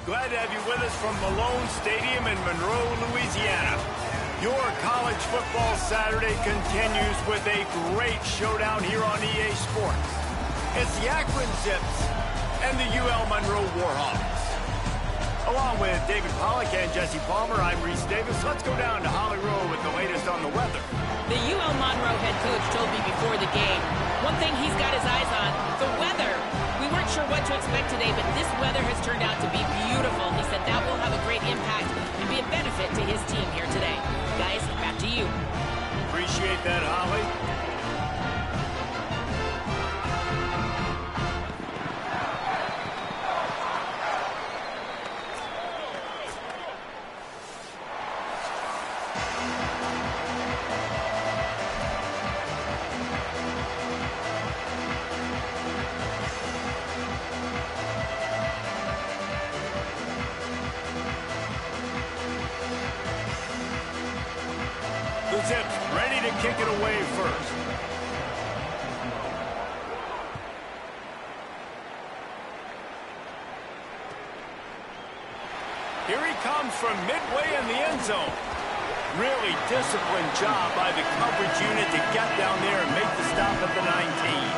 Glad to have you with us from Malone Stadium in Monroe, Louisiana. Your college football Saturday continues with a great showdown here on EA Sports. It's the Akron Zips and the UL Monroe Warhawks. Along with David Pollack and Jesse Palmer, I'm Reese Davis. Let's go down to Holly Rowe with the latest on the weather. The UL Monroe head coach told me before the game, one thing he's got his eyes on, the weather. We weren't sure what to expect today, but this weather has turned out to be beautiful. He said that will have a great impact and be a benefit to his team here today. Guys, back to you. Appreciate that, Holly. The Zips ready to kick it away first. Here he comes from midway in the end zone. Really disciplined job by the coverage unit to get down there and make the stop at the 19.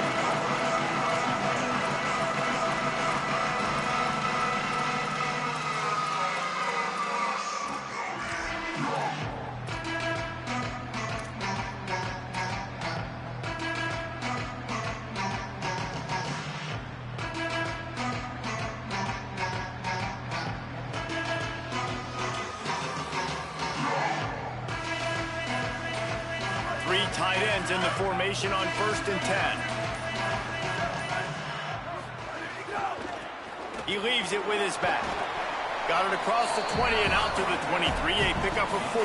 Three tight ends in the formation on 1st and 10. He leaves it with his back. Got it across the 20 and out to the 23. A pickup of 4.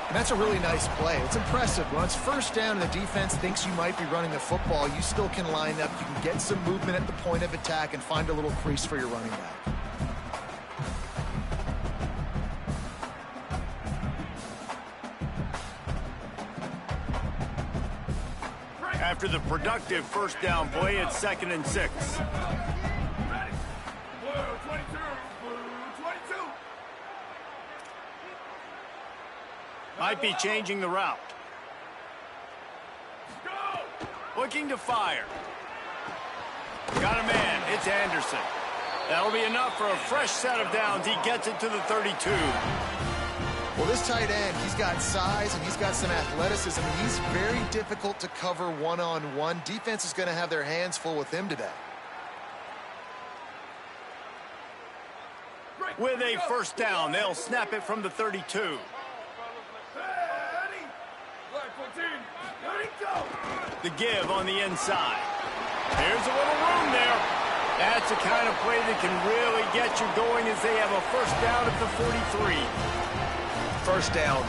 And that's a really nice play. It's impressive. When it's 1st down and the defense thinks you might be running the football, you still can line up. You can get some movement at the point of attack and find a little crease for your running back. After the productive 1st down play, it's 2nd and 6. Might be changing the route. Looking to fire. Got a man. It's Anderson. That'll be enough for a fresh set of downs. He gets it to the 32. Well, this tight end, he's got size and he's got some athleticism. He's very difficult to cover one-on-one. Defense is going to have their hands full with him today. With a 1st down, they'll snap it from the 32. The give on the inside. There's a little room there. That's the kind of play that can really get you going as they have a 1st down at the 43. 1st down,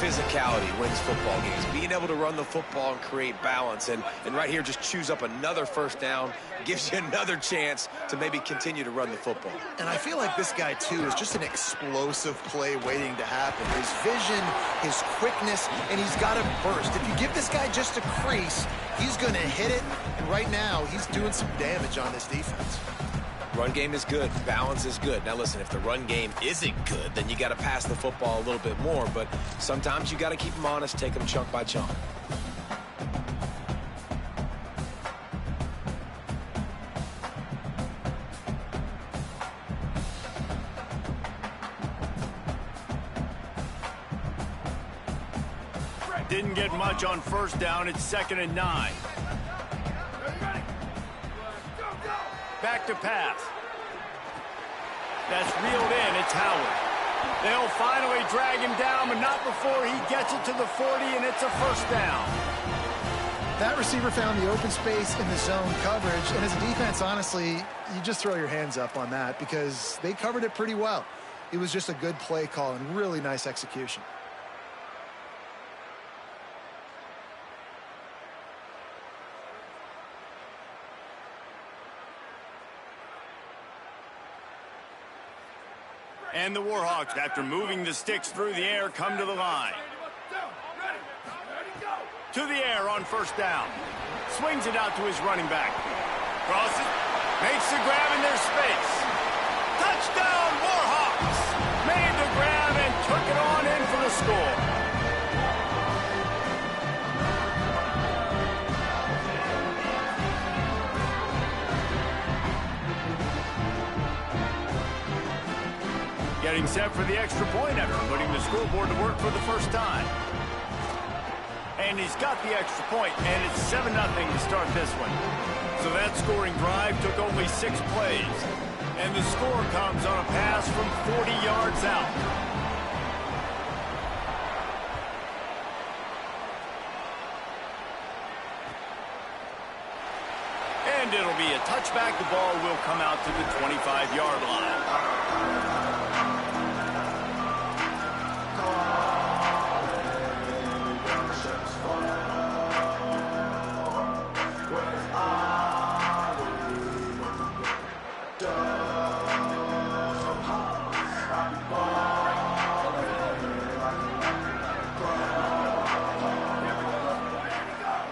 physicality wins football games. Being able to run the football and create balance. And right here, just choose up another 1st down, gives you another chance to maybe continue to run the football. And I feel like this guy, too, is just an explosive play waiting to happen. His vision, his quickness, and he's got a burst. If you give this guy just a crease, he's going to hit it. And right now, he's doing some damage on this defense. Run game is good. Balance is good. Now, listen, if the run game isn't good, then you got to pass the football a little bit more. But sometimes you got to keep them honest, take them chunk by chunk. Didn't get much on 1st down. It's 2nd and 9. Back to pass. That's reeled in. It's Howard. They'll finally drag him down, but not before he gets it to the 40, and it's a 1st down. That receiver found the open space in the zone coverage, and as a defense, honestly, you just throw your hands up on that because they covered it pretty well. It was just a good play call and really nice execution. And the Warhawks, after moving the sticks through the air, come to the line. To the air on 1st down. Swings it out to his running back. Crosses, makes the grab in their space. Touchdown, Warhawks! Made the grab and took it on in for the score. Getting set for the extra point after putting the scoreboard to work for the first time. And he's got the extra point, and it's 7-0 to start this one. So that scoring drive took only 6 plays. And the score comes on a pass from 40 yards out. And it'll be a touchback. The ball will come out to the 25-yard line.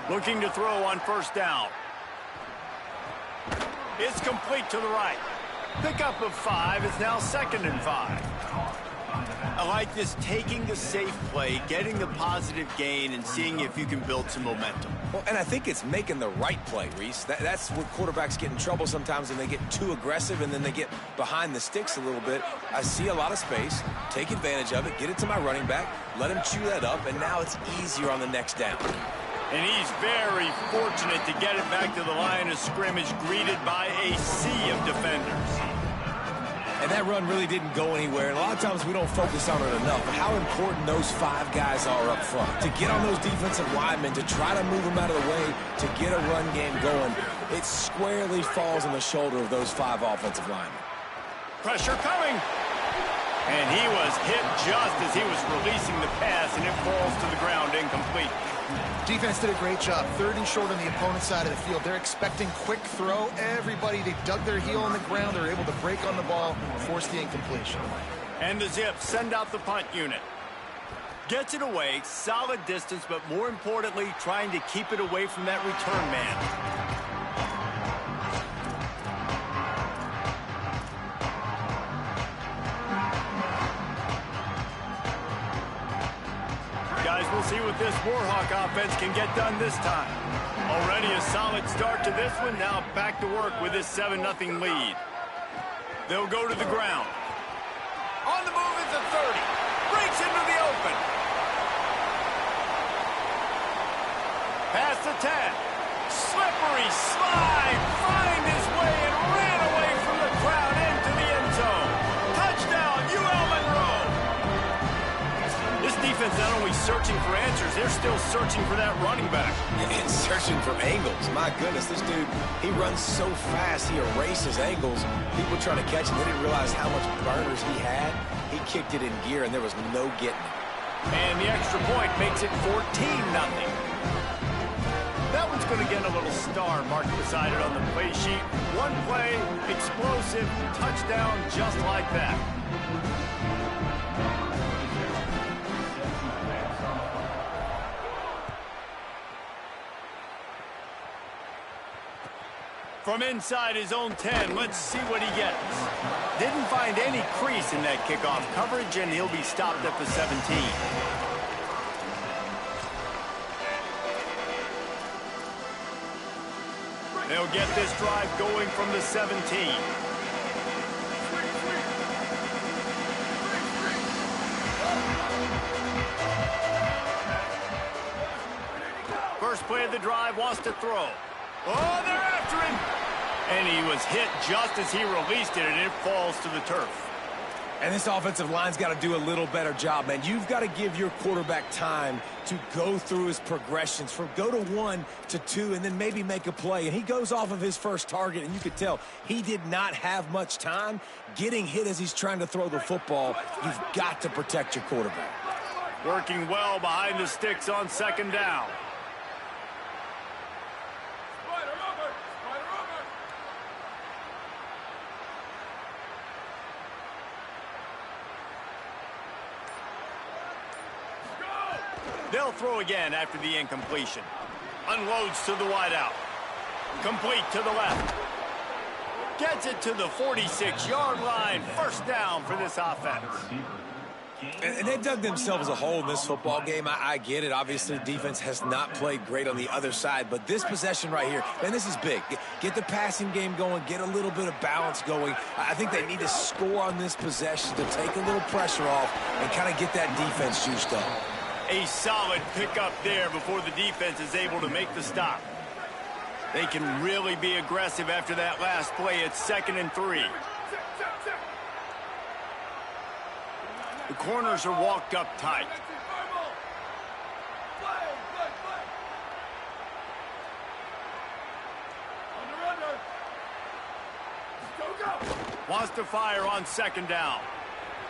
Looking to throw on first down. It's complete to the right. Pickup of 5 is now 2nd and 5. I like this, taking the safe play, getting the positive gain, and seeing if you can build some momentum. Well, and I think it's making the right play, Reese. That's where quarterbacks get in trouble sometimes when they get too aggressive and then they get behind the sticks a little bit. I see a lot of space, take advantage of it, get it to my running back, let him chew that up, and now it's easier on the next down. And he's very fortunate to get it back to the line of scrimmage, greeted by a sea of defenders. And that run really didn't go anywhere, and a lot of times we don't focus on it enough. But how important those 5 guys are up front. To get on those defensive linemen, to try to move them out of the way, to get a run game going, it squarely falls on the shoulder of those 5 offensive linemen. Pressure coming. And he was hit just as he was releasing the pass, and it falls to the ground incomplete. Defense did a great job. 3rd and short on the opponent's side of the field. They're expecting quick throw. Everybody, they dug their heel on the ground. They're able to break on the ball, force the incompletion. And the Zips send out the punt unit. Gets it away, solid distance, but more importantly, trying to keep it away from that return man. Guys, we'll see what this Warhawk offense can get done this time. Already a solid start to this one. Now back to work with this 7-0 lead. They'll go to the ground. On the move is a 30. Breaks into the open. Past the 10. Slippery slide. Find his way and ran away from the crowd into the end zone. Touchdown, UL Monroe. This defense not only searching for answers, they're still searching for that running back. And searching for angles. My goodness, this dude, he runs so fast, he erases angles. People trying to catch him, they didn't realize how much burners he had. He kicked it in gear, and there was no getting it. And the extra point makes it 14-0. That one's going to get a little star marked beside it on the play sheet. One play, explosive, touchdown, just like that. From inside his own 10, let's see what he gets. Didn't find any crease in that kickoff coverage, and he'll be stopped at the 17. They'll get this drive going from the 17. First play of the drive, wants to throw. Oh, they're after him. And he was hit just as he released it, and it falls to the turf. And this offensive line's got to do a little better job, man. You've got to give your quarterback time to go through his progressions from go to 1 to 2 and then maybe make a play. And he goes off of his first target, and you could tell he did not have much time getting hit as he's trying to throw the football. You've got to protect your quarterback. Working well behind the sticks on second down. They'll throw again after the incompletion. Unloads to the wideout. Complete to the left. Gets it to the 46-yard line. First down for this offense. And they dug themselves a hole in this football game. I get it. Obviously, defense has not played great on the other side. But this possession right here, man, this is big. Get the passing game going. Get a little bit of balance going. I think they need to score on this possession to take a little pressure off and kind of get that defense juiced up. A solid pickup there before the defense is able to make the stop. They can really be aggressive after that last play. It's 2nd and 3. The corners are walked up tight. Wants to fire on 2nd down.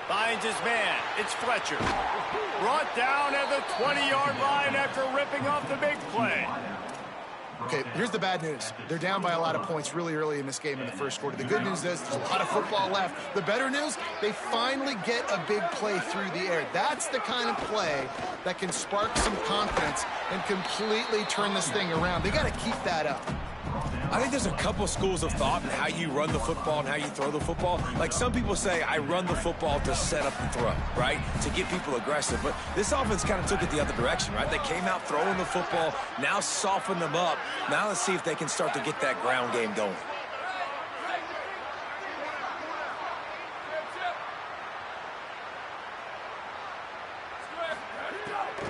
Finds his man. It's Fletcher. Brought down at the 20-yard line after ripping off the big play. Okay, here's the bad news. They're down by a lot of points really early in this game in the first quarter. The good news is there's a lot of football left. The better news, they finally get a big play through the air. That's the kind of play that can spark some confidence and completely turn this thing around. They got to keep that up. I think there's a couple schools of thought in how you run the football and how you throw the football. Like some people say, I run the football to set up the throw, right? To get people aggressive. But this offense kind of took it the other direction, right? They came out throwing the football, now soften them up. Now let's see if they can start to get that ground game going.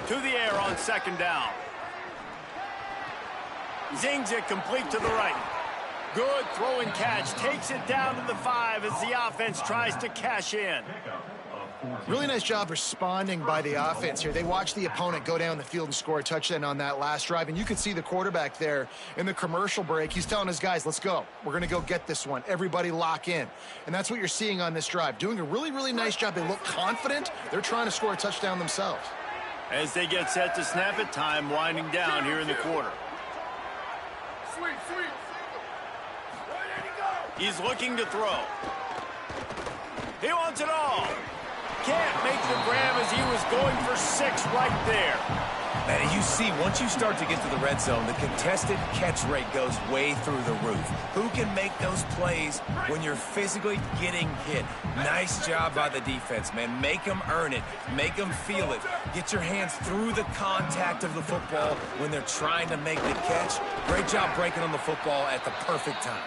To the air on 2nd down. Zings it complete to the right. Good throw and catch. Takes it down to the 5 as the offense tries to cash in. Really nice job responding by the offense here. They watched the opponent go down the field and score a touchdown on that last drive. And you could see the quarterback there in the commercial break. He's telling his guys, let's go. We're going to go get this one. Everybody lock in. And that's what you're seeing on this drive. Doing a really, really nice job. They look confident. They're trying to score a touchdown themselves. As they get set to snap it, time winding down here in the quarter. He's looking to throw. He wants it all. Can't make the grab as he was going for 6 right there. Man, you see, once you start to get to the red zone, the contested catch rate goes way through the roof. Who can make those plays when you're physically getting hit? Nice job by the defense, man. Make them earn it. Make them feel it. Get your hands through the contact of the football when they're trying to make the catch. Great job breaking on the football at the perfect time.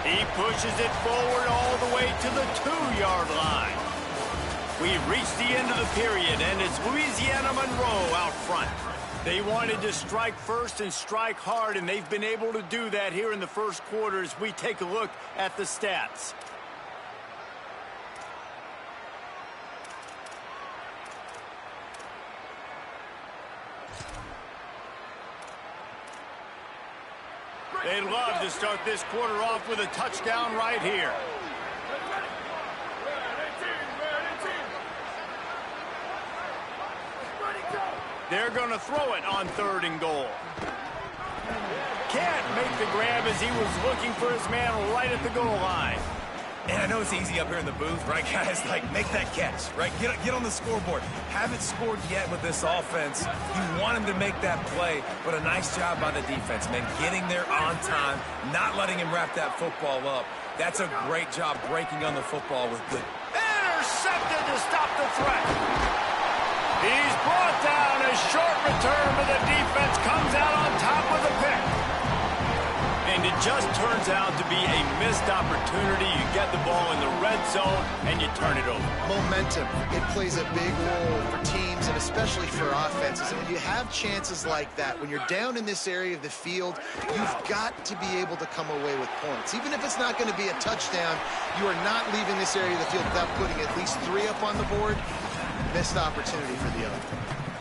He pushes it forward all the way to the 2-yard line. We've reached the end of the period, and it's Louisiana Monroe out front. They wanted to strike first and strike hard, and they've been able to do that here in the first quarter as we take a look at the stats. They'd love to start this quarter off with a touchdown right here. They're going to throw it on 3rd and goal. Can't make the grab as he was looking for his man right at the goal line. And I know it's easy up here in the booth, right, guys? Like, make that catch, right? Get on the scoreboard. Haven't scored yet with this offense. You want him to make that play, but a nice job by the defense, man. Getting there on time, not letting him wrap that football up. That's a great job breaking on the football with good. Intercepted to stop the threat. He's brought down. A short return, but the defense comes out on top with a pick. And it just turns out to be a missed opportunity. You get the ball in the red zone, and you turn it over. Momentum. It plays a big role for teams and especially for offenses. And when you have chances like that, when you're down in this area of the field, you've got to be able to come away with points. Even if it's not going to be a touchdown, you are not leaving this area of the field without putting at least 3 up on the board. Missed opportunity for the other.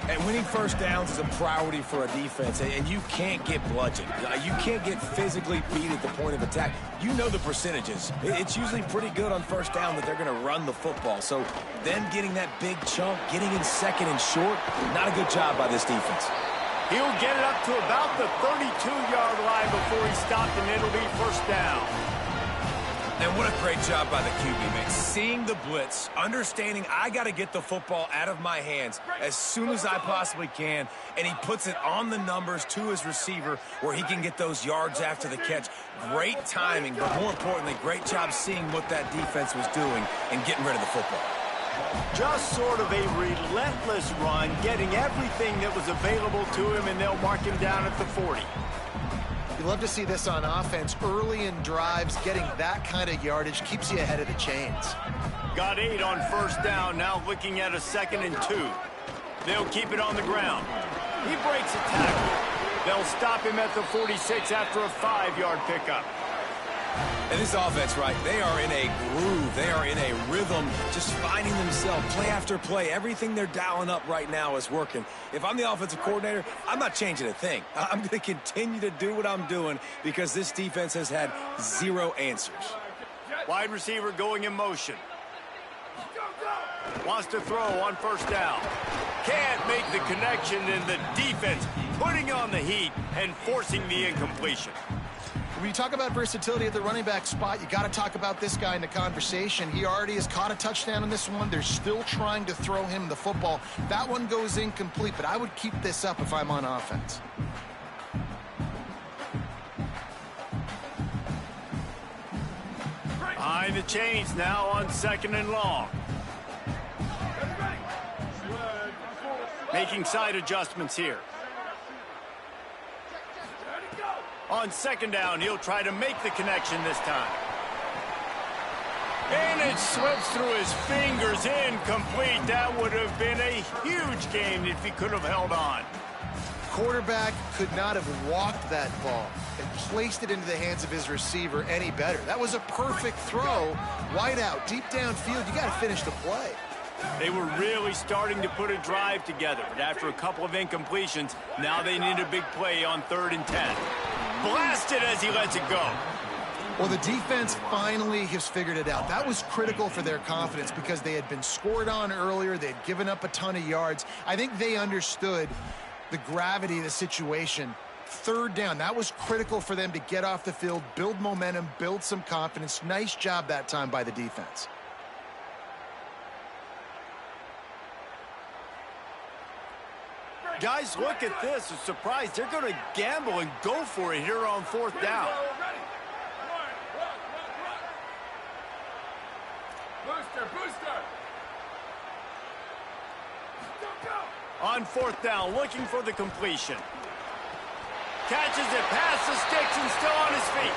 And winning first downs is a priority for a defense, and you can't get bludgeoned. You can't get physically beat at the point of attack. You know the percentages. It's usually pretty good on first down that they're going to run the football. So them getting that big chunk, getting in 2nd and short, not a good job by this defense. He'll get it up to about the 32-yard line before he stopped, and it'll be first down. And what a great job by the QB, man. Seeing the blitz, understanding I got to get the football out of my hands as soon as I possibly can, and he puts it on the numbers to his receiver where he can get those yards after the catch. Great timing, but more importantly, great job seeing what that defense was doing and getting rid of the football. Just sort of a relentless run, getting everything that was available to him, and they'll mark him down at the 40. You love to see this on offense. Early in drives, getting that kind of yardage keeps you ahead of the chains. Got 8 on first down, now looking at a 2nd and 2. They'll keep it on the ground. He breaks a tackle. They'll stop him at the 46 after a 5-yard pickup. And this offense, right, they are in a groove. They are in a rhythm, just finding themselves play after play. Everything they're dialing up right now is working. If I'm the offensive coordinator, I'm not changing a thing. I'm going to continue to do what I'm doing because this defense has had 0 answers. Wide receiver going in motion. Wants to throw on first down. Can't make the connection, and the defense putting on the heat and forcing the incompletion. When you talk about versatility at the running back spot, you got to talk about this guy in the conversation. He already has caught a touchdown in this one. They're still trying to throw him the football. That one goes incomplete, but I would keep this up if I'm on offense. Behind the chains now on 2nd and long. Making side adjustments here. On 2nd down, he'll try to make the connection this time. And it slips through his fingers, incomplete. That would have been a huge gain if he could have held on. Quarterback could not have walked that ball and placed it into the hands of his receiver any better. That was a perfect throw. Wide out, deep downfield. You got to finish the play. They were really starting to put a drive together, but after a couple of incompletions, now they need a big play on 3rd and 10. Blasted as he lets it go. Well, the defense finally has figured it out. That was critical for their confidence because they had been scored on earlier. They had given up a ton of yards. I think they understood the gravity of the situation. 3rd down, that was critical for them to get off the field, build momentum, build some confidence. Nice job that time by the defense. Guys, look at this. A surprise. They're going to gamble and go for it here on 4th down. On 4th down, looking for the completion. Catches it past the sticks and still on his feet.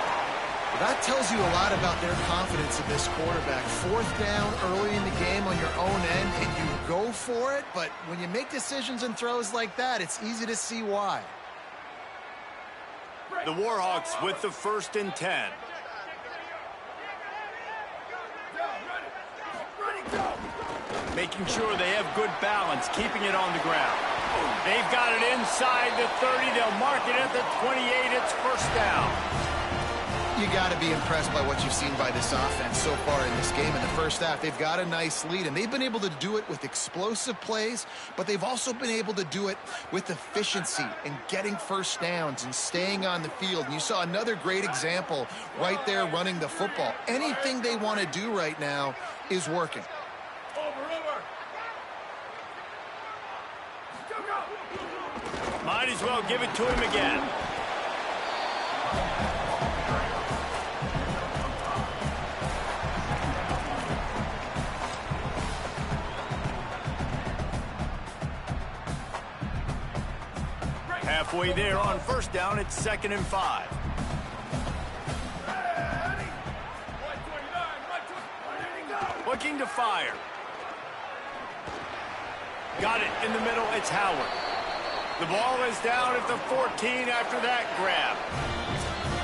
That tells you a lot about their confidence in this quarterback. 4th down early in the game on your own end, and you go for it, but when you make decisions and throws like that, it's easy to see why. The Warhawks with the 1st and 10. Making sure they have good balance, keeping it on the ground. They've got it inside the 30. They'll mark it at the 28. It's 1st down. You got to be impressed by what you've seen by this offense so far in this game. In the first half, they've got a nice lead, and they've been able to do it with explosive plays, but they've also been able to do it with efficiency and getting first downs and staying on the field. And you saw another great example right there running the football. Anything they want to do right now is working. Might as well give it to him again. Halfway there on 1st down, it's 2nd and 5. Looking to fire. Got it in the middle, it's Howard. The ball is down at the 14 after that grab.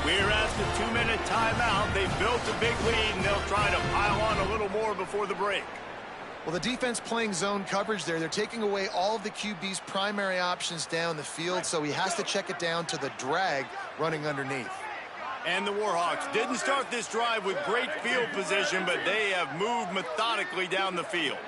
We're at the 2-minute timeout. They've built a big lead, and they'll try to pile on a little more before the break. Well, the defense playing zone coverage there. They're taking away all of the QB's primary options down the field, so he has to check it down to the drag running underneath. And the Warhawks didn't start this drive with great field position, but they have moved methodically down the field.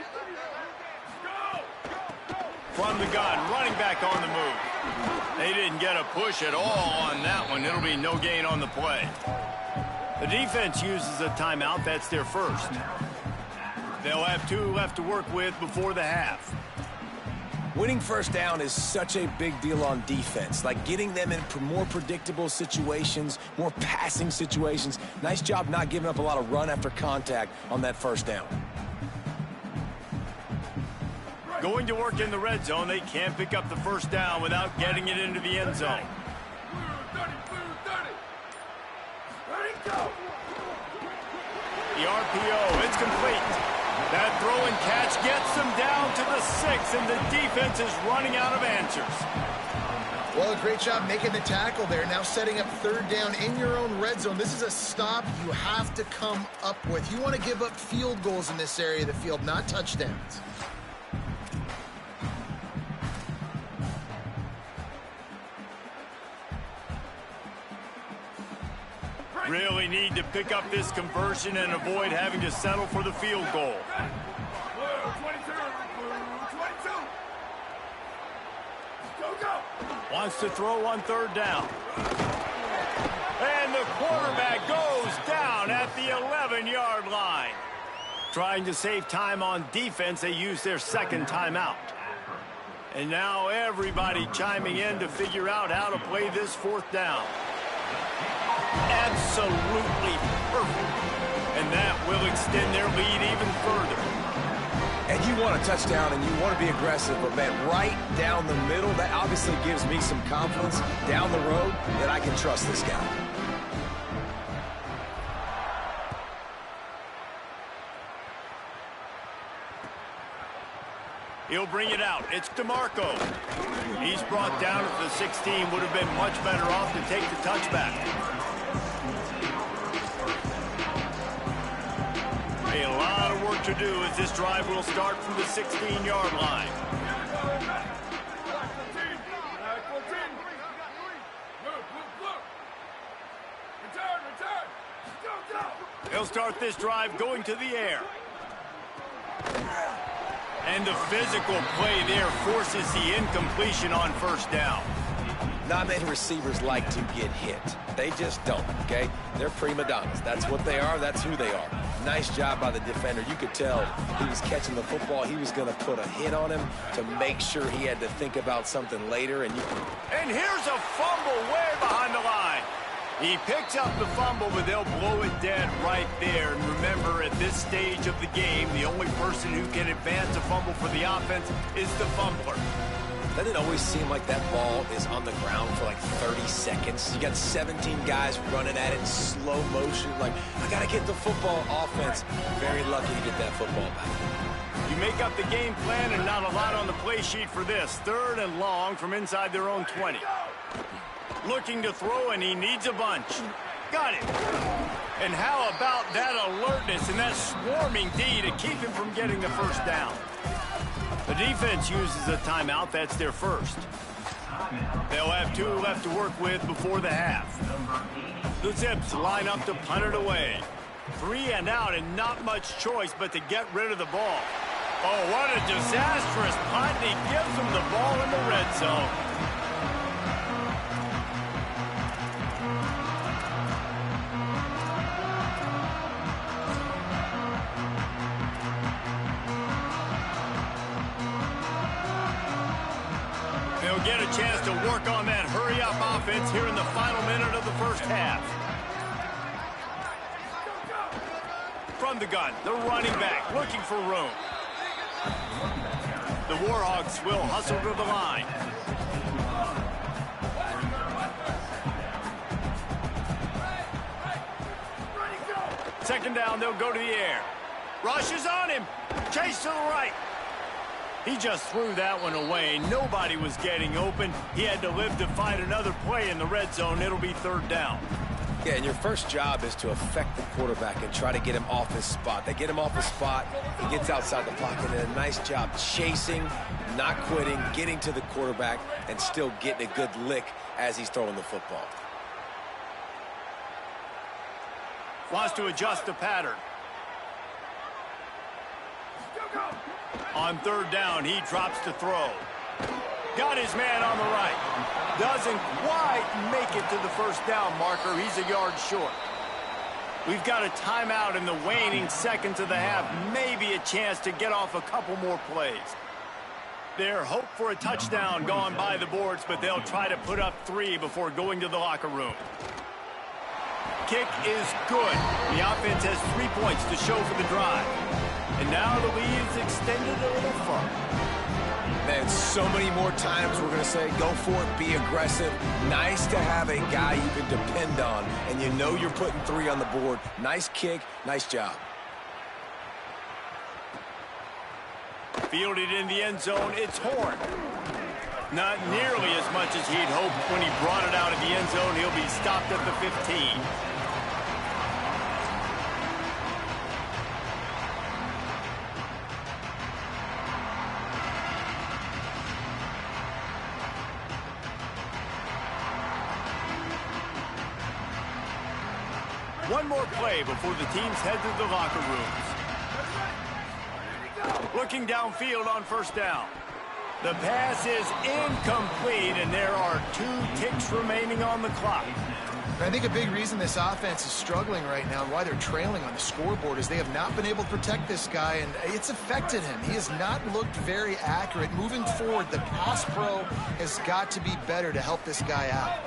From the gun, running back on the move. They didn't get a push at all on that one. It'll be no gain on the play. The defense uses a timeout. That's their first. They'll have 2 left to work with before the half. Winning first down is such a big deal on defense, like getting them in more predictable situations, more passing situations. Nice job not giving up a lot of run after contact on that first down. Going to work in the red zone, they can't pick up the first down without getting it into the end zone. The RPO, it's complete. That throw and catch gets them down to the 6, and the defense is running out of answers. Well, a great job making the tackle there. Now setting up third down in your own red zone. This is a stop you have to come up with. You want to give up field goals in this area of the field, not touchdowns. Really need to pick up this conversion and avoid having to settle for the field goal. Wants to throw on third down. And the quarterback goes down at the 11-yard line. Trying to save time on defense, they use their second timeout. And now everybody chiming in to figure out how to play this fourth down. Absolutely perfect. And that will extend their lead even further. And you want a touchdown and you want to be aggressive, but man, right down the middle, that obviously gives me some confidence down the road that I can trust this guy. He'll bring it out. It's DeMarco. He's brought down at the 16. Would have been much better off to take the touchback. A lot of work to do as this drive will start from the 16-yard line. They'll start this drive going to the air. And the physical play there forces the incompletion on first down. Not many receivers like to get hit. They just don't, okay? They're prima donnas. That's what they are. That's who they are. Nice job by the defender. You could tell he was catching the football. He was going to put a hit on him to make sure he had to think about something later. And here's a fumble way behind the line. He picks up the fumble, but they'll blow it dead right there. And remember, at this stage of the game, the only person who can advance a fumble for the offense is the fumbler. Doesn't it always seem like that ball is on the ground for like 30 seconds? You got 17 guys running at it in slow motion. Like, I got to get the football. Offense, very lucky to get that football back. You make up the game plan and not a lot on the play sheet for this. Third and long from inside their own 20. Looking to throw, and he needs a bunch. Got it. And how about that alertness and that swarming D to keep him from getting the first down? The defense uses a timeout. That's their first. They'll have 2 left to work with before the half. The Zips line up to punt it away. 3 and out, and not much choice but to get rid of the ball. Oh, what a disastrous punt. He gives them the ball in the red zone. They'll get a chance to work on that hurry-up offense here in the final minute of the first half. From the gun, the running back looking for room. The Warhawks will hustle to the line. Second down, they'll go to the air. Rush is on him. Chase to the right. He just threw that one away. Nobody was getting open. He had to live to fight another play in the red zone. It'll be third down. Yeah, and your first job is to affect the quarterback and try to get him off his spot. They get him off his spot. He gets outside the pocket. And a nice job chasing, not quitting, getting to the quarterback, and still getting a good lick as he's throwing the football. Wants to adjust the pattern. On third down, he drops to throw. Got his man on the right. Doesn't quite make it to the first down marker. He's a yard short. We've got a timeout in the waning seconds of the half. Maybe a chance to get off a couple more plays. Their hope for a touchdown gone by the boards, but they'll try to put up 3 before going to the locker room. Kick is good. The offense has 3 points to show for the drive. And now the lead is extended a little further. Man, so many more times we're going to say, go for it, be aggressive. Nice to have a guy you can depend on, and you know you're putting 3 on the board. Nice kick, nice job. Fielded in the end zone, it's Horn. Not nearly as much as he'd hoped when he brought it out of the end zone. He'll be stopped at the 15. One more play before the teams head to the locker rooms. Looking downfield on first down. The pass is incomplete, and there are 2 ticks remaining on the clock. I think a big reason this offense is struggling right now and why they're trailing on the scoreboard is they have not been able to protect this guy, and it's affected him. He has not looked very accurate. Moving forward, the pass pro has got to be better to help this guy out.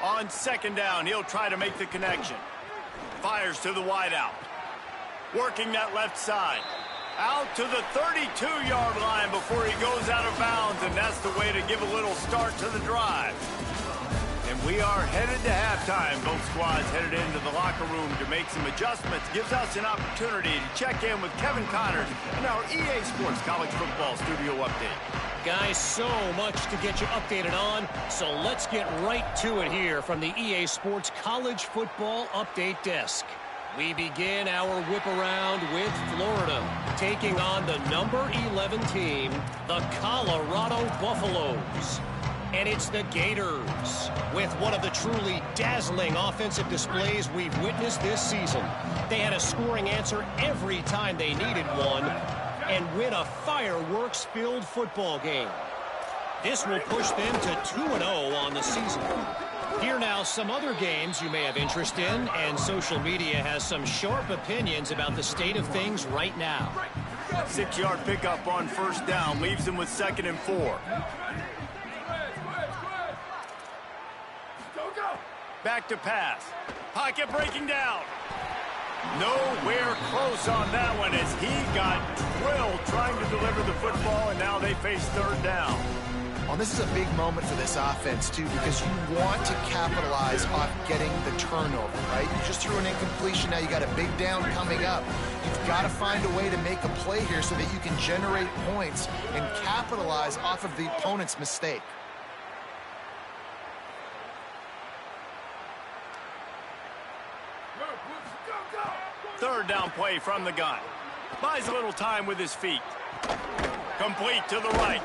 On second down, he'll try to make the connection. Fires to the wideout. Working that left side. Out to the 32-yard line before he goes out of bounds, and that's the way to give a little start to the drive. And we are headed to halftime. Both squads headed into the locker room to make some adjustments. Gives us an opportunity to check in with Kevin Connors in our EA Sports College Football Studio Update. Guys, so much to get you updated on, so let's get right to it here from the EA Sports College Football Update Desk. We begin our whip around with Florida, taking on the number 11 team, the Colorado Buffaloes. And it's the Gators, with one of the truly dazzling offensive displays we've witnessed this season. They had a scoring answer every time they needed one, and win a fireworks-filled football game. This will push them to 2-0 on the season. Here now, some other games you may have interest in, and social media has some sharp opinions about the state of things right now. 6-yard pickup on first down leaves them with 2nd and 4. Back to pass. Pocket breaking down. Nowhere close on that one as he got drilled trying to deliver the football, and now they face 3rd down. Well, this is a big moment for this offense, too, because you want to capitalize on getting the turnover, right? You just threw an incompletion. Now you got a big down coming up. You've got to find a way to make a play here so that you can generate points and capitalize off of the opponent's mistake. Third down play from the gun. Buys a little time with his feet. Complete to the right.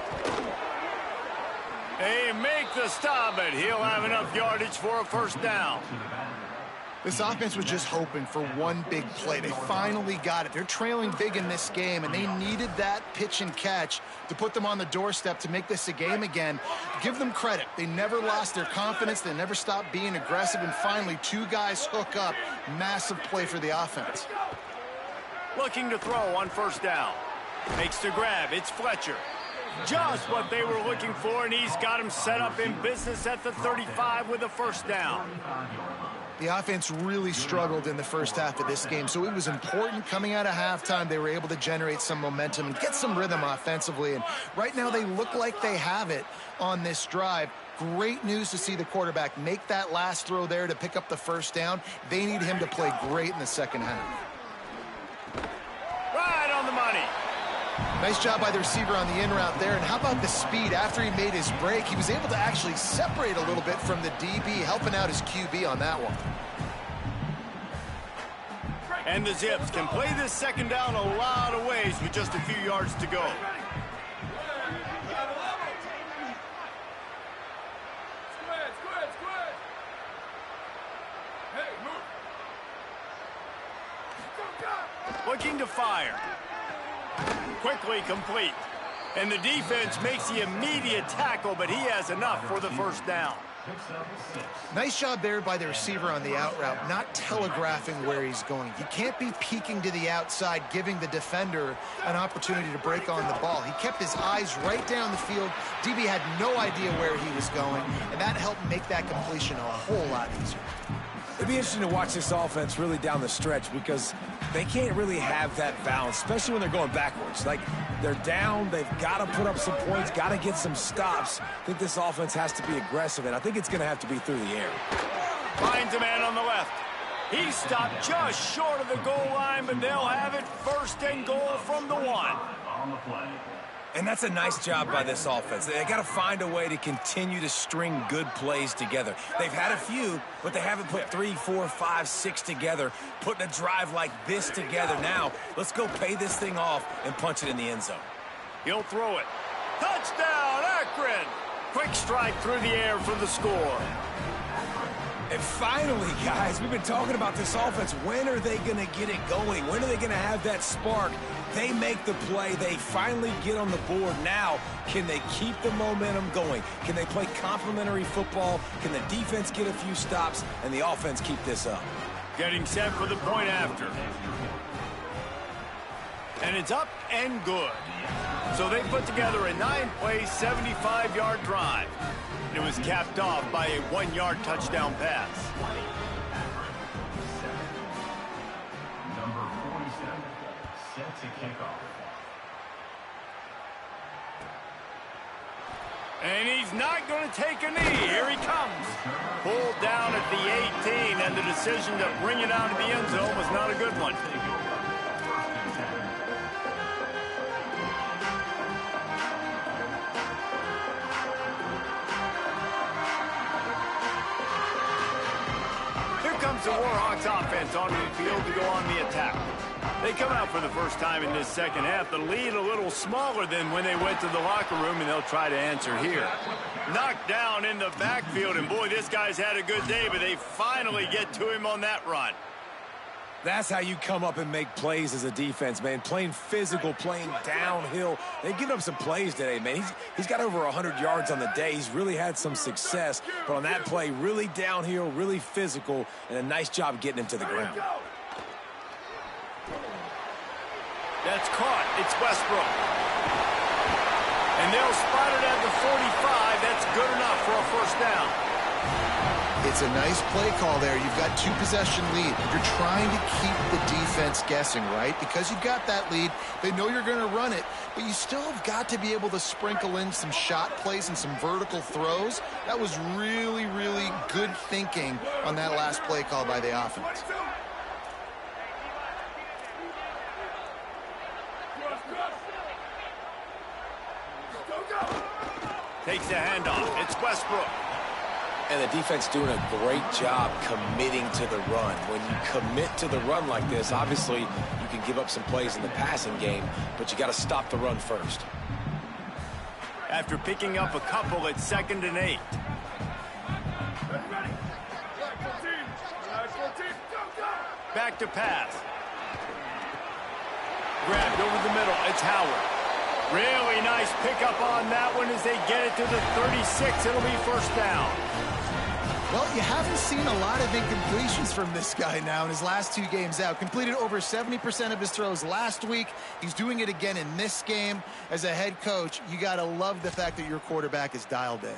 They make the stop, but he'll have enough yardage for a first down. This offense was just hoping for one big play. They finally got it. They're trailing big in this game, and they needed that pitch and catch to put them on the doorstep to make this a game again. Give them credit. They never lost their confidence. They never stopped being aggressive, and finally 2 guys hook up. Massive play for the offense. Looking to throw on first down. Makes the grab. It's Fletcher. Just what they were looking for, and he's got him set up in business at the 35 with a first down. The offense really struggled in the first half of this game, so it was important coming out of halftime. They were able to generate some momentum and get some rhythm offensively, and right now they look like they have it on this drive. Great news to see the quarterback make that last throw there to pick up the first down. They need him to play great in the second half. Right on the money. Nice job by the receiver on the in route there. And how about the speed after he made his break? He was able to actually separate a little bit from the DB, helping out his QB on that one. And the Zips can play this second down a lot of ways with just a few yards to go. Looking to fire. Quickly complete. And the defense makes the immediate tackle, but he has enough for the first down. Nice job there by the receiver on the out route, not telegraphing where he's going. You can't be peeking to the outside, giving the defender an opportunity to break on the ball. He kept his eyes right down the field. DB had no idea where he was going, and that helped make that completion a whole lot easier. It'd be interesting to watch this offense really down the stretch because they can't really have that balance, especially when they're going backwards. Like, they're down, they've got to put up some points, got to get some stops. I think this offense has to be aggressive, and I think it's going to have to be through the air. Finds a man on the left. He stopped just short of the goal line, but they'll have it first and goal from the 1. And that's a nice job by this offense. They got to find a way to continue to string good plays together. They've had a few, but they haven't put 3, 4, 5, 6 together, putting a drive like this together. Now, let's go pay this thing off and punch it in the end zone. He'll throw it. Touchdown, Akron! Quick strike through the air for the score. And finally, guys, we've been talking about this offense. When are they going to get it going? When are they going to have that spark? They make the play. They finally get on the board. Now, can they keep the momentum going? Can they play complementary football? Can the defense get a few stops and the offense keep this up? Getting set for the point after. And it's up and good. So they put together a 9-play, 75-yard drive. It was capped off by a 1-yard touchdown pass. Number 47, set to kick off. And he's not going to take a knee. Here he comes. Pulled down at the 18, and the decision to bring it out of the end zone was not a good one. The Warhawks offense onto the field to go on the attack. They come out for the first time in this second half. The lead a little smaller than when they went to the locker room, and they'll try to answer here. Knocked down in the backfield, and boy, this guy's had a good day, but they finally get to him on that run. That's how you come up and make plays as a defense, man. Playing physical, playing downhill. They've given up some plays today, man. He's got over 100 yards on the day. He's really had some success. But on that play, really downhill, really physical, and a nice job getting him to the ground. That's caught. It's Westbrook. And they'll spot it at the 45. That's good enough for a first down. It's a nice play call there. You've got 2-possession lead. You're trying to keep the defense guessing, right? Because you've got that lead. They know you're going to run it, but you still have got to be able to sprinkle in some shot plays and some vertical throws. That was really, really good thinking on that last play call by the offense. Takes the handoff. It's Westbrook. And the defense doing a great job committing to the run. When you commit to the run like this, obviously you can give up some plays in the passing game, but you got to stop the run first. After picking up a couple, it's 2nd and 8. Back to pass. Grabbed over the middle. It's Howard. Really nice pickup on that one as they get it to the 36. It'll be first down. Well, you haven't seen a lot of incompletions from this guy now in his last 2 games out. Completed over 70% of his throws last week. He's doing it again in this game. As a head coach, you got to love the fact that your quarterback is dialed in.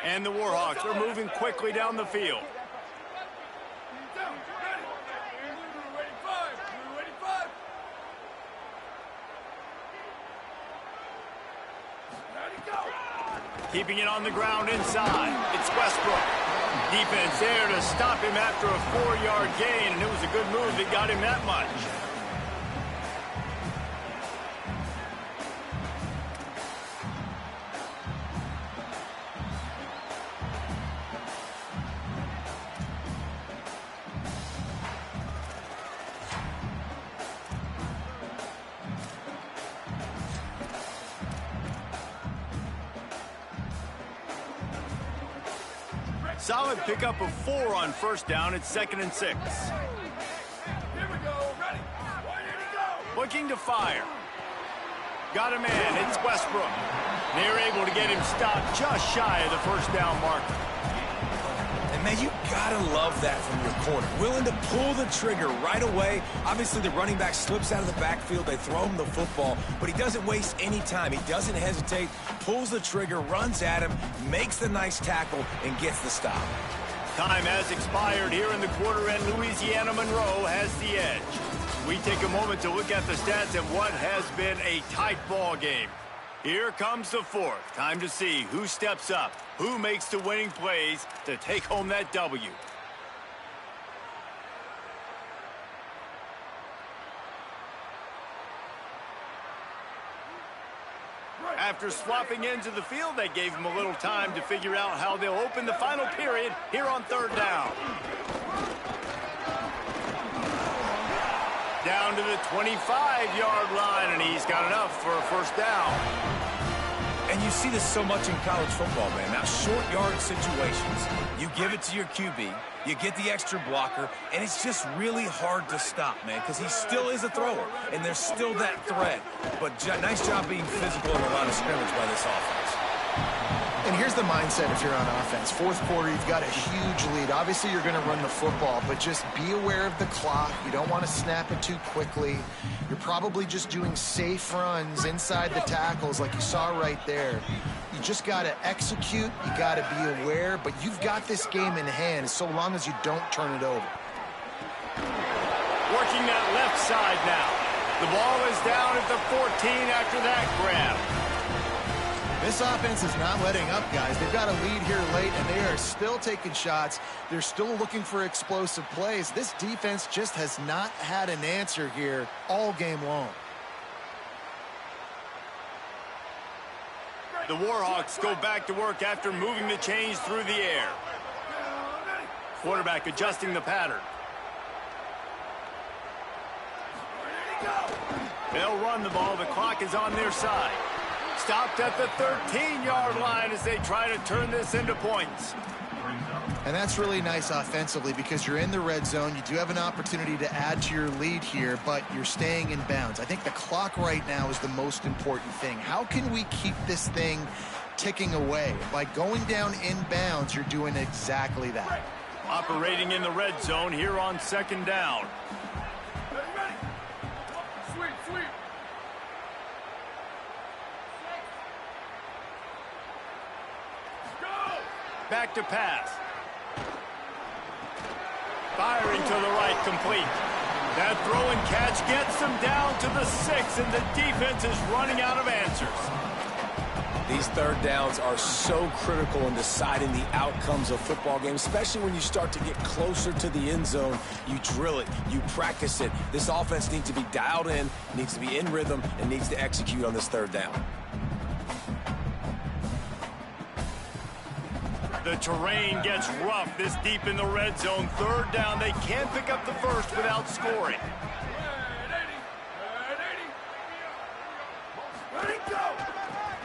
And the Warhawks are moving quickly down the field. Keeping it on the ground inside. It's Westbrook. Defense there to stop him after a 4-yard gain, and it was a good move that got him that much. Solid pickup of 4 on first down. It's 2nd and 6. Here we go. looking to fire. Got a man, it's Westbrook. They're able to get him stopped just shy of the first down marker. And, man, you gotta love that from your corner. Willing to pull the trigger right away. Obviously, the running back slips out of the backfield. They throw him the football, but he doesn't waste any time. He doesn't hesitate, pulls the trigger, runs at him, makes the nice tackle, and gets the stop. Time has expired here in the quarter, and Louisiana Monroe has the edge. We take a moment to look at the stats of what has been a tight ball game. Here comes the fourth. Time to see who steps up, who makes the winning plays to take home that W. After swapping into the field, that gave them a little time to figure out how they'll open the final period here on third down. Down to the 25-yard line, and he's got enough for a first down. And you see this so much in college football, man. Now, short yard situations, you give it to your QB, you get the extra blocker, and it's just really hard to stop, man, because he still is a thrower, and there's still that threat. But nice job being physical in the line of scrimmage by this offense. And here's the mindset if you're on offense. Fourth quarter, you've got a huge lead. Obviously, you're going to run the football, but just be aware of the clock. You don't want to snap it too quickly. You're probably just doing safe runs inside the tackles like you saw right there. You just got to execute. You got to be aware, but you've got this game in hand so long as you don't turn it over. Working that left side now. The ball is down at the 14 after that grab. This offense is not letting up, guys. They've got a lead here late, and they are still taking shots. They're still looking for explosive plays. This defense just has not had an answer here all game long. The Warhawks go back to work after moving the chains through the air. Quarterback adjusting the pattern. They'll run the ball. The clock is on their side. Stopped at the 13-yard line as they try to turn this into points. And that's really nice offensively because you're in the red zone. You do have an opportunity to add to your lead here, but you're staying in bounds. I think the clock right now is the most important thing. How can we keep this thing ticking away? By going down in bounds, you're doing exactly that. Operating in the red zone here on second down. Back to pass. Firing to the right, complete. That throw and catch gets them down to the 6, and the defense is running out of answers. These third downs are so critical in deciding the outcomes of football games, especially when you start to get closer to the end zone. You drill it, you practice it. This offense needs to be dialed in, needs to be in rhythm, and needs to execute on this third down. The terrain gets rough this deep in the red zone. Third down, they can't pick up the first without scoring.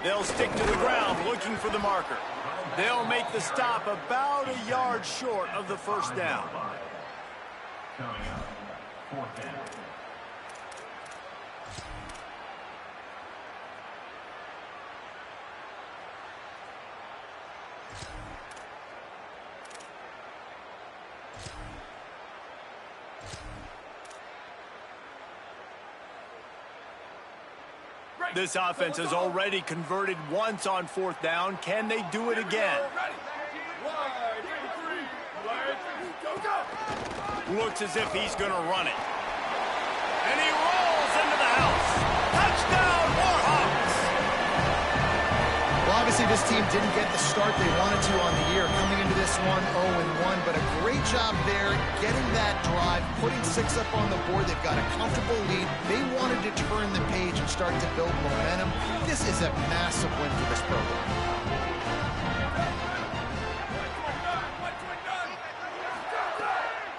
They'll stick to the ground looking for the marker. They'll make the stop about a yard short of the first down. Coming up, fourth down. This offense has already converted once on fourth down. Can they do it again? Looks as if he's going to run it. And he rolls into the house. Touchdown, Warhawks! Well, obviously this team didn't get the start they wanted to on the year. Coming into this one 0-1, but a great job there getting that drive, putting 6 up on the board. They've got a comfortable lead. They wanted to turn the page and start to build momentum. This is a massive win for this program.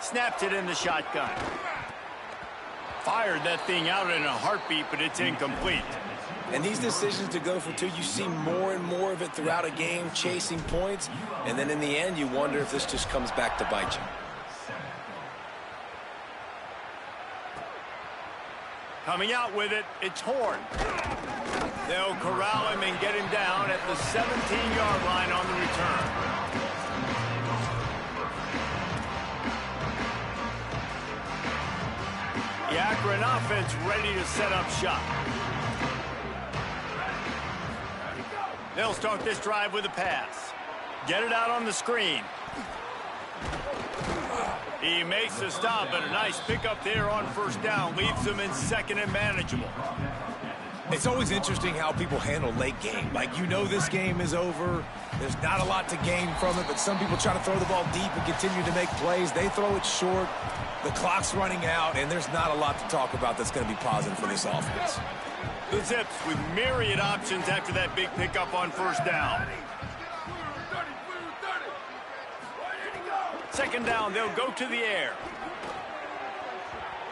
Snapped it in the shotgun. Fired that thing out in a heartbeat, but it's incomplete. And these decisions to go for 2, you see more and more of it throughout a game, chasing points. And then in the end, you wonder if this just comes back to bite you. Coming out with it, it's Horn. They'll corral him and get him down at the 17-yard line on the return. The Akron offense ready to set up shop. They'll start this drive with a pass. Get it out on the screen. He makes the stop, but a nice pickup there on first down. Leaves them in second and manageable. It's always interesting how people handle late game. Like, you know this game is over. There's not a lot to gain from it, but some people try to throw the ball deep and continue to make plays. They throw it short. The clock's running out, and there's not a lot to talk about that's going to be positive for this offense. The Zips with myriad options after that big pickup on first down. Second down, they'll go to the air.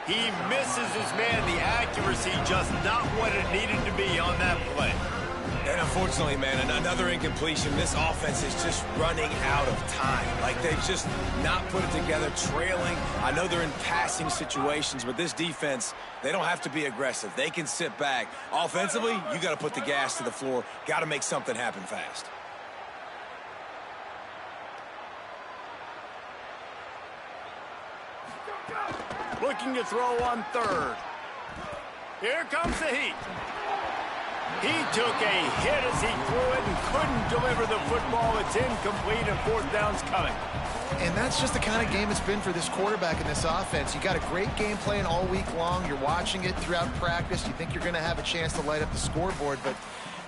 He misses his man. The accuracy just not what it needed to be on that play. And unfortunately, man, another incompletion. This offense is just running out of time. Like, they've just not put it together, trailing. I know they're in passing situations, but this defense, they don't have to be aggressive. They can sit back. Offensively, you got to put the gas to the floor. Got to make something happen fast. Looking to throw on third. Here comes the heat. He took a hit as he threw it and couldn't deliver the football. It's incomplete and fourth down's coming. And that's just the kind of game it's been for this quarterback in this offense. You got a great game plan all week long. You're watching it throughout practice. You think you're going to have a chance to light up the scoreboard, but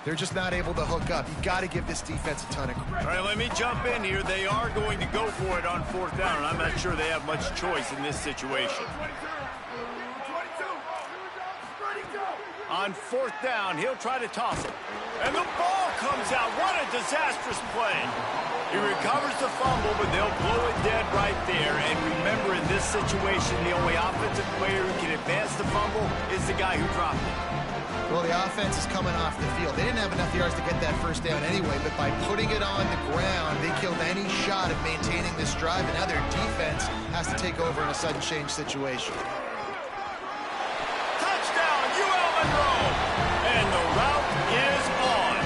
they're just not able to hook up. You got to give this defense a ton of credit. All right, let me jump in here. They are going to go for it on fourth down, and I'm not sure they have much choice in this situation. On fourth down, he'll try to toss it. And the ball comes out. What a disastrous play. He recovers the fumble, but they'll blow it dead right there. And remember, in this situation, the only offensive player who can advance the fumble is the guy who dropped it. Well, the offense is coming off the field. They didn't have enough yards to get that first down anyway, but by putting it on the ground, they killed any shot at maintaining this drive, and now their defense has to take over in a sudden change situation. Touchdown, Monroe! And the route is on.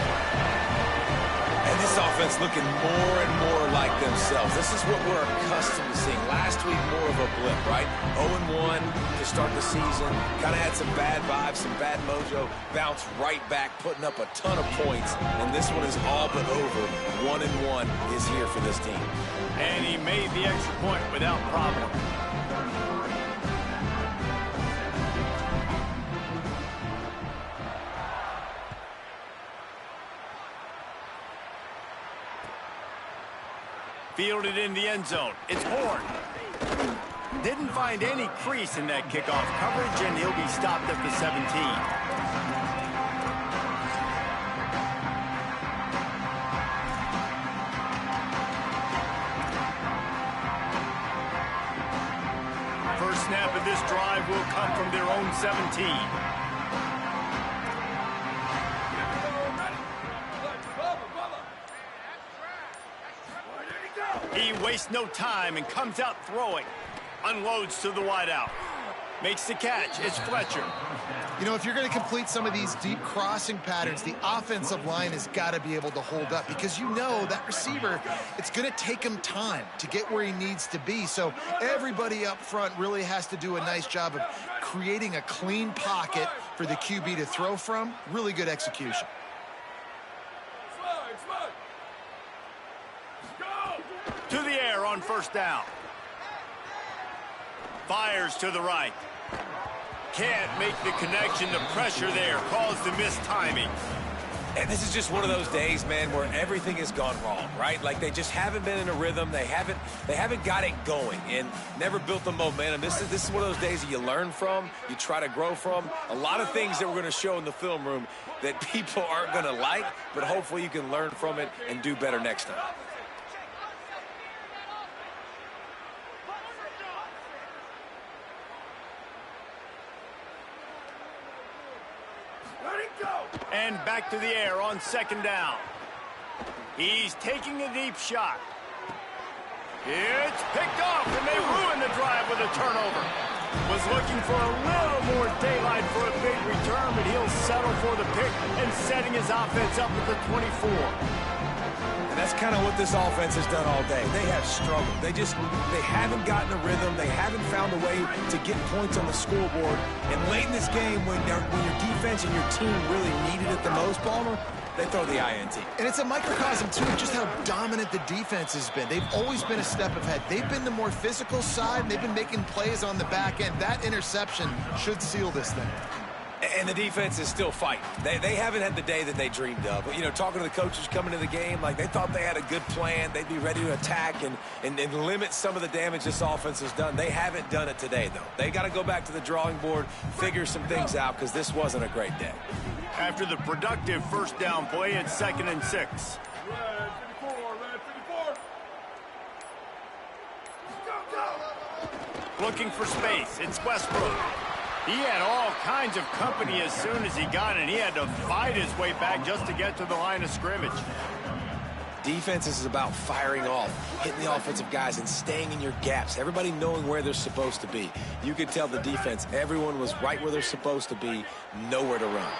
And this offense looking more and more like themselves. This is what we're accustomed to seeing. Last week, more of a blip, right? 0-1 to start the season. Kind of had some bad vibes, some bad mojo. Bounced right back, putting up a ton of points. And this one is all but over. 1-1 is here for this team. And he made the extra point without problem. Fielded in the end zone. It's Horn. Didn't find any crease in that kickoff coverage, and he'll be stopped at the 17. First snap of this drive will come from their own 17. He wastes no time and comes out throwing. Unloads to the wideout. Makes the catch. It's Fletcher. You know, if you're going to complete some of these deep crossing patterns, the offensive line has got to be able to hold up, because you know that receiver, it's going to take him time to get where he needs to be. So everybody up front really has to do a nice job of creating a clean pocket for the QB to throw from. Really good execution. To the air on first down. Fires to the right. Can't make the connection. The pressure there caused the missed timing. And this is just one of those days, man, where everything has gone wrong, right? Like, they just haven't been in a rhythm. They haven't got it going and never built the momentum. This is one of those days that you learn from, you try to grow from. A lot of things that we're going to show in the film room that people aren't going to like, but hopefully you can learn from it and do better next time. And back to the air on second down. He's taking a deep shot. It's picked off, and they ruin the drive with a turnover. Was looking for a little more daylight for a big return, but he'll settle for the pick and setting his offense up at the 24. And that's kind of what this offense has done all day. They have struggled. They haven't gotten a rhythm. They haven't found a way to get points on the scoreboard. And late in this game, when your defense and your team really needed it the most, Palmer, they throw the INT. And it's a microcosm, too, of just how dominant the defense has been. They've always been a step ahead. They've been the more physical side, and they've been making plays on the back end. That interception should seal this thing. And the defense is still fighting. They haven't had the day that they dreamed of. But, you know, talking to the coaches coming to the game, like they thought they had a good plan. They'd be ready to attack and limit some of the damage this offense has done. They haven't done it today, though. They got to go back to the drawing board, figure some things out, because this wasn't a great day. After the productive first down play, it's 2nd and 6. Looking for space. It's Westbrook. He had all kinds of company as soon as he got it. He had to fight his way back just to get to the line of scrimmage. Defense is about firing off, hitting the offensive guys, and staying in your gaps. Everybody knowing where they're supposed to be. You could tell the defense, everyone was right where they're supposed to be, nowhere to run.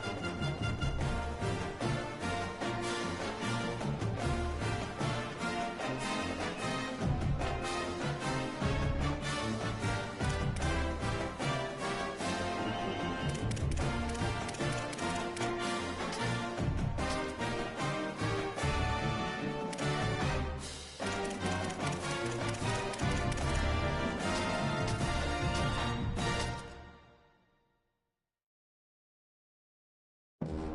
down.